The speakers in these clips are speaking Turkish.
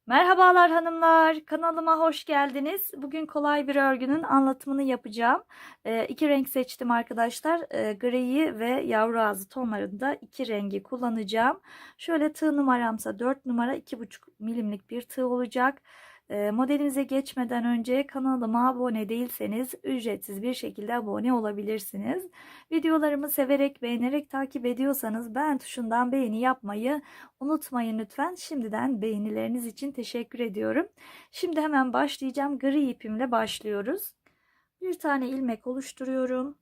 Merhabalar hanımlar, kanalıma hoş geldiniz. Bugün kolay bir örgünün anlatımını yapacağım. İki renk seçtim arkadaşlar. Griyi ve yavru ağzı tonlarında iki rengi kullanacağım. Şöyle tığ numaramsa 4 numara 2,5 milimlik bir tığ olacak. Modelinize geçmeden önce kanalıma abone değilseniz ücretsiz bir şekilde abone olabilirsiniz. Videolarımı severek beğenerek takip ediyorsanız beğen tuşundan beğeni yapmayı unutmayın lütfen. Şimdiden beğenileriniz için teşekkür ediyorum. Şimdi hemen başlayacağım. Gri ipimle başlıyoruz. Bir tane ilmek oluşturuyorum.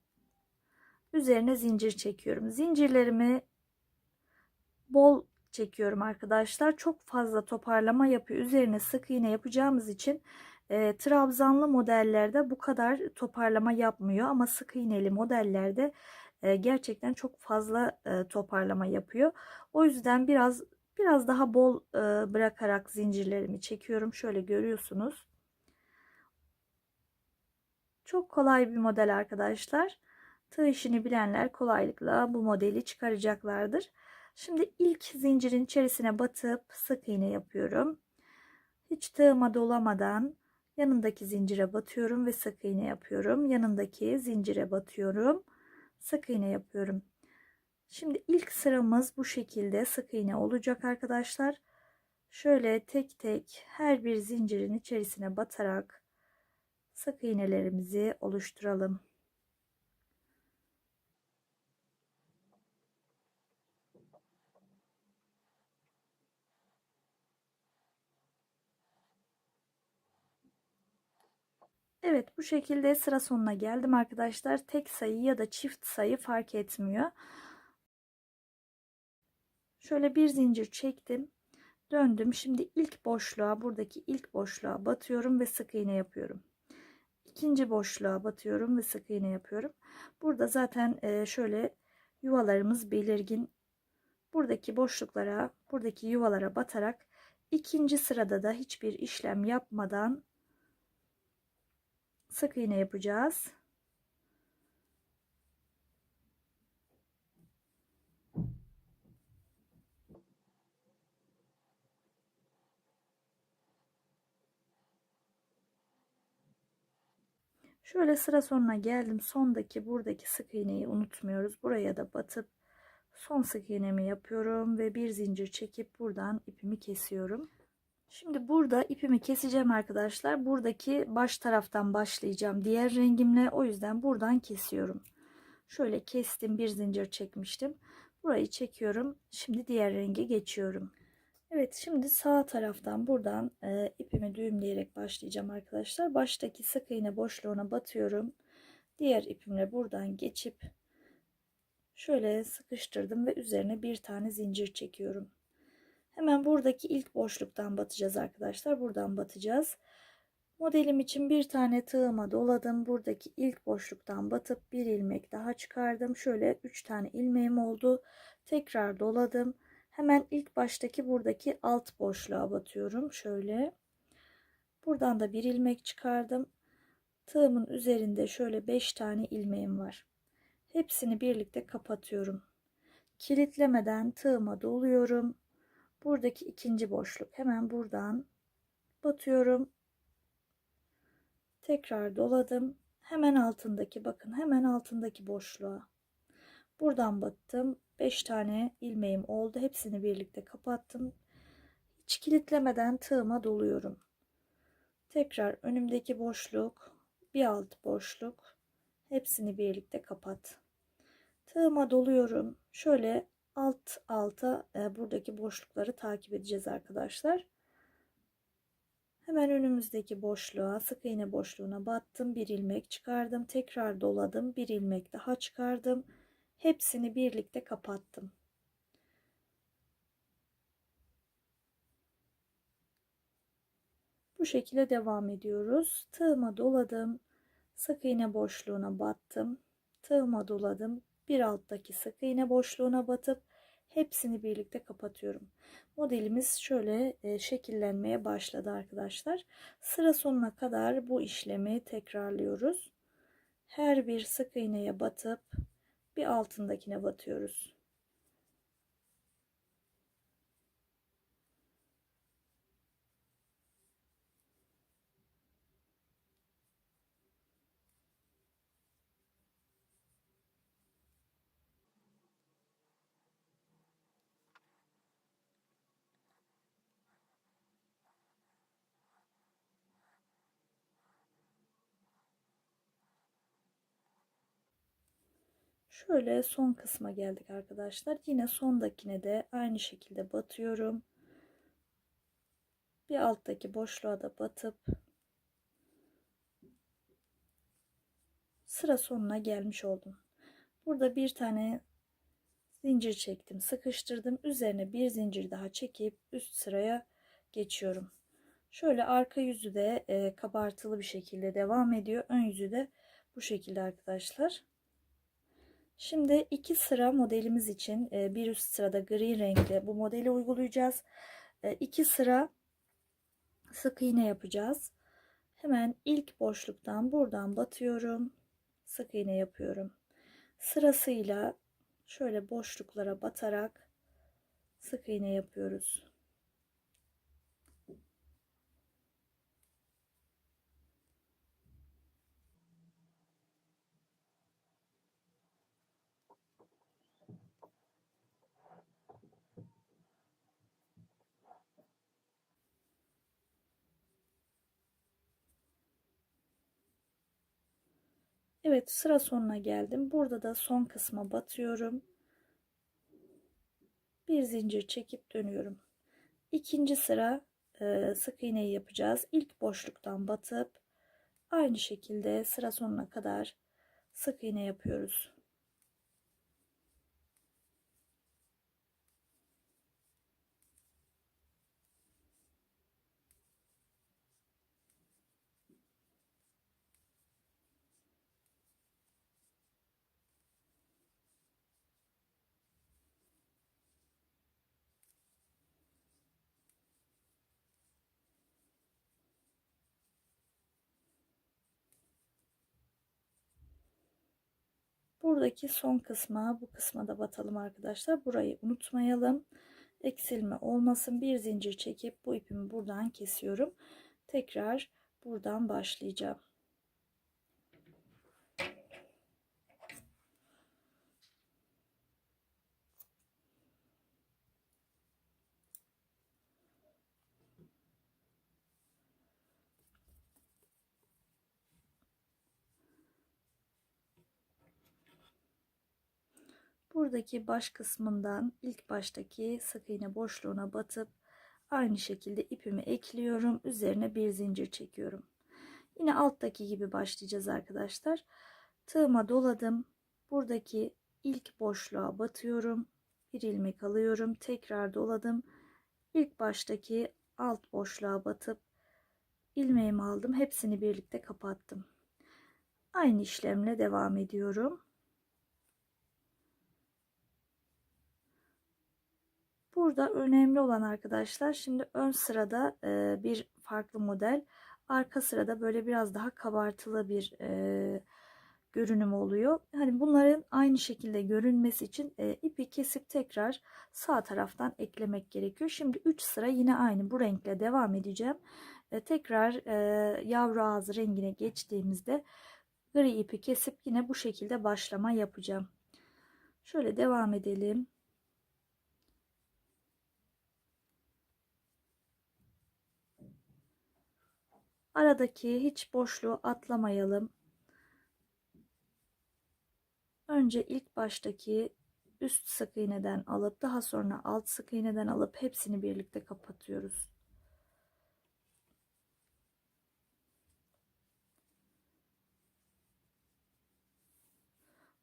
Üzerine zincir çekiyorum. Zincirlerimi bol çekiyorum arkadaşlar. Çok fazla toparlama yapıyor. Üzerine sık iğne yapacağımız için trabzanlı modellerde bu kadar toparlama yapmıyor. Ama sık iğneli modellerde gerçekten çok fazla toparlama yapıyor. O yüzden biraz daha bol bırakarak zincirlerimi çekiyorum. Şöyle görüyorsunuz. Çok kolay bir model arkadaşlar. Tığ işini bilenler kolaylıkla bu modeli çıkaracaklardır. Şimdi ilk zincirin içerisine batıp sık iğne yapıyorum. Hiç tığıma dolamadan yanındaki zincire batıyorum ve sık iğne yapıyorum. Yanındaki zincire batıyorum. Sık iğne yapıyorum. Şimdi ilk sıramız bu şekilde sık iğne olacak arkadaşlar. Şöyle tek tek her bir zincirin içerisine batarak sık iğnelerimizi oluşturalım. Evet, bu şekilde sıra sonuna geldim arkadaşlar. Tek sayı ya da çift sayı fark etmiyor. Şöyle bir zincir çektim. Döndüm. Şimdi ilk boşluğa, buradaki ilk boşluğa batıyorum ve sık iğne yapıyorum. İkinci boşluğa batıyorum ve sık iğne yapıyorum. Burada zaten şöyle yuvalarımız belirgin. Buradaki boşluklara, buradaki yuvalara batarak ikinci sırada da hiçbir işlem yapmadan sık iğne yapacağız. Şöyle sıra sonuna geldim. Sondaki buradaki sık iğneyi unutmuyoruz. Buraya da batıp son sık iğnemi yapıyorum ve bir zincir çekip buradan ipimi kesiyorum. Şimdi burada ipimi keseceğim arkadaşlar. Buradaki baş taraftan başlayacağım diğer rengimle. O yüzden buradan kesiyorum. Şöyle kestim, bir zincir çekmiştim. Burayı çekiyorum. Şimdi diğer renge geçiyorum. Evet, şimdi sağ taraftan buradan ipimi düğümleyerek başlayacağım arkadaşlar. Baştaki sık iğne boşluğuna batıyorum. Diğer ipimle buradan geçip şöyle sıkıştırdım ve üzerine bir tane zincir çekiyorum. Hemen buradaki ilk boşluktan batacağız arkadaşlar. Buradan batacağız. Modelim için bir tane tığıma doladım. Buradaki ilk boşluktan batıp bir ilmek daha çıkardım. Şöyle 3 tane ilmeğim oldu. Tekrar doladım. Hemen ilk baştaki buradaki alt boşluğa batıyorum. Şöyle. Buradan da bir ilmek çıkardım. Tığımın üzerinde şöyle 5 tane ilmeğim var. Hepsini birlikte kapatıyorum. Kilitlemeden tığıma doluyorum. Buradaki ikinci boşluk. Hemen buradan batıyorum. Tekrar doladım. Hemen altındaki, bakın hemen altındaki boşluğa. Buradan battım. 5 tane ilmeğim oldu. Hepsini birlikte kapattım. Hiç kilitlemeden tığıma doluyorum. Tekrar önümdeki boşluk, bir alt boşluk. Hepsini birlikte kapat. Tığıma doluyorum. Şöyle alt alta buradaki boşlukları takip edeceğiz arkadaşlar. Hemen önümüzdeki boşluğa, sık iğne boşluğuna battım, bir ilmek çıkardım, tekrar doladım, bir ilmek daha çıkardım. Hepsini birlikte kapattım. Bu şekilde devam ediyoruz. Tığıma doladım, sık iğne boşluğuna battım, tığıma doladım, bir alttaki sık iğne boşluğuna batıp hepsini birlikte kapatıyorum. Modelimiz şöyle şekillenmeye başladı arkadaşlar. Sıra sonuna kadar bu işlemi tekrarlıyoruz. Her bir sık iğneye batıp bir altındakine batıyoruz. Şöyle son kısma geldik arkadaşlar. Yine sondakine de aynı şekilde batıyorum. Bir alttaki boşluğa da batıp sıra sonuna gelmiş oldum. Burada bir tane zincir çektim, sıkıştırdım. Üzerine bir zincir daha çekip üst sıraya geçiyorum. Şöyle arka yüzü de kabartılı bir şekilde devam ediyor. Ön yüzü de bu şekilde arkadaşlar. Şimdi iki sıra modelimiz için bir üst sırada gri renkle bu modeli uygulayacağız. İki sıra sık iğne yapacağız. Hemen ilk boşluktan buradan batıyorum. Sık iğne yapıyorum. Sırasıyla şöyle boşluklara batarak sık iğne yapıyoruz. Evet, sıra sonuna geldim. Burada da son kısma batıyorum. Bir zincir çekip dönüyorum. İkinci sıra sık iğneyi yapacağız. İlk boşluktan batıp aynı şekilde sıra sonuna kadar sık iğne yapıyoruz. Buradaki son kısma, bu kısma da batalım arkadaşlar. Burayı unutmayalım. Eksilme olmasın. Bir zincir çekip bu ipimi buradan kesiyorum. Tekrar buradan başlayacağım. Buradaki baş kısmından ilk baştaki sık iğne boşluğuna batıp aynı şekilde ipimi ekliyorum. Üzerine bir zincir çekiyorum. Yine alttaki gibi başlayacağız arkadaşlar. Tığıma doladım. Buradaki ilk boşluğa batıyorum. Bir ilmek alıyorum. Tekrar doladım. İlk baştaki alt boşluğa batıp ilmeğimi aldım. Hepsini birlikte kapattım. Aynı işlemle devam ediyorum. Burada önemli olan arkadaşlar, şimdi ön sırada bir farklı model, arka sırada böyle biraz daha kabartılı bir görünüm oluyor. Hani bunların aynı şekilde görünmesi için ipi kesip tekrar sağ taraftan eklemek gerekiyor. Şimdi 3 sıra yine aynı bu renkle devam edeceğim. Tekrar yavru ağzı rengine geçtiğimizde gri ipi kesip yine bu şekilde başlama yapacağım. Şöyle devam edelim. Aradaki hiç boşluğu atlamayalım. Önce ilk baştaki üst sık iğneden alıp daha sonra alt sık iğneden alıp hepsini birlikte kapatıyoruz.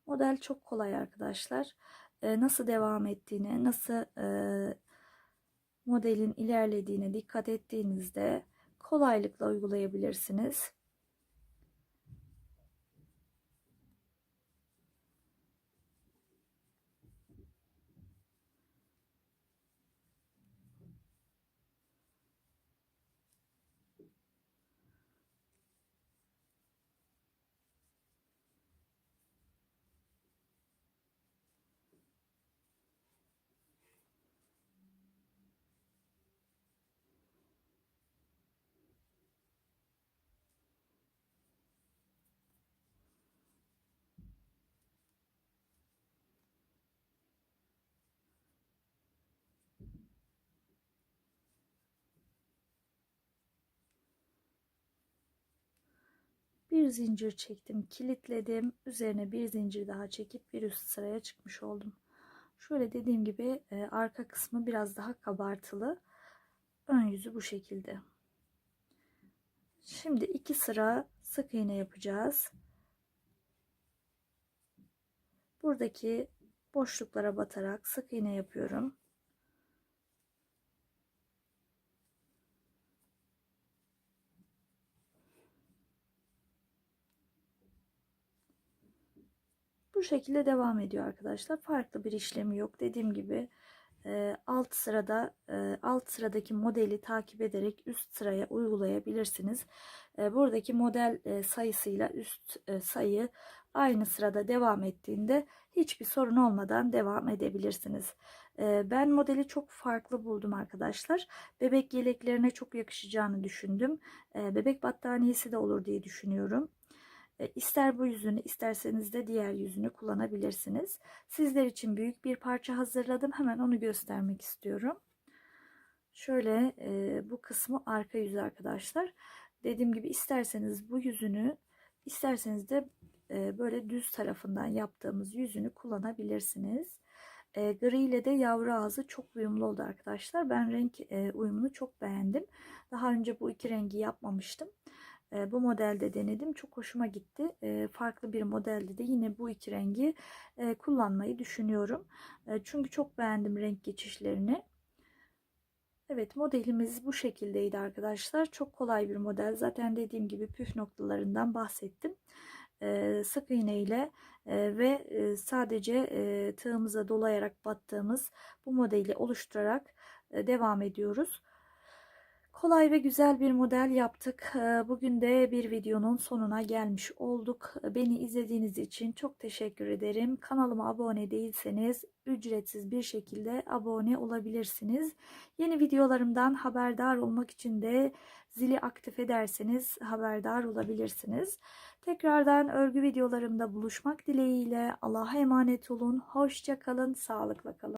Model çok kolay arkadaşlar. Nasıl devam ettiğine, nasıl modelin ilerlediğine dikkat ettiğinizde kolaylıkla uygulayabilirsiniz. Bir zincir çektim, kilitledim. Üzerine bir zincir daha çekip bir üst sıraya çıkmış oldum. Şöyle dediğim gibi arka kısmı biraz daha kabartılı. Ön yüzü bu şekilde. Şimdi 2 sıra sık iğne yapacağız. Buradaki boşluklara batarak sık iğne yapıyorum. Bu şekilde devam ediyor arkadaşlar. Farklı bir işlemi yok. Dediğim gibi alt sıradaki modeli takip ederek üst sıraya uygulayabilirsiniz. Buradaki model sayısıyla üst sayı aynı sırada devam ettiğinde hiçbir sorun olmadan devam edebilirsiniz. Ben modeli çok farklı buldum arkadaşlar. Bebek yeleklerine çok yakışacağını düşündüm. Bebek battaniyesi de olur diye düşünüyorum. İster bu yüzünü isterseniz de diğer yüzünü kullanabilirsiniz. Sizler için büyük bir parça hazırladım. Hemen onu göstermek istiyorum. Şöyle bu kısmı arka yüzü arkadaşlar. Dediğim gibi isterseniz bu yüzünü isterseniz de böyle düz tarafından yaptığımız yüzünü kullanabilirsiniz. Gri ile de yavru ağzı çok uyumlu oldu arkadaşlar. Ben renk uyumunu çok beğendim. Daha önce bu iki rengi yapmamıştım. Bu modelde denedim. Çok hoşuma gitti. Farklı bir modelde de yine bu iki rengi kullanmayı düşünüyorum. Çünkü çok beğendim renk geçişlerini. Evet, modelimiz bu şekildeydi arkadaşlar. Çok kolay bir model. Zaten dediğim gibi püf noktalarından bahsettim. Sık iğne ile ve sadece tığımıza dolayarak battığımız bu modeli oluşturarak devam ediyoruz. Kolay ve güzel bir model yaptık. Bugün de bir videonun sonuna gelmiş olduk. Beni izlediğiniz için çok teşekkür ederim. Kanalıma abone değilseniz ücretsiz bir şekilde abone olabilirsiniz. Yeni videolarımdan haberdar olmak için de zili aktif ederseniz haberdar olabilirsiniz. Tekrardan örgü videolarımda buluşmak dileğiyle Allah'a emanet olun. Hoşça kalın, sağlıkla kalın.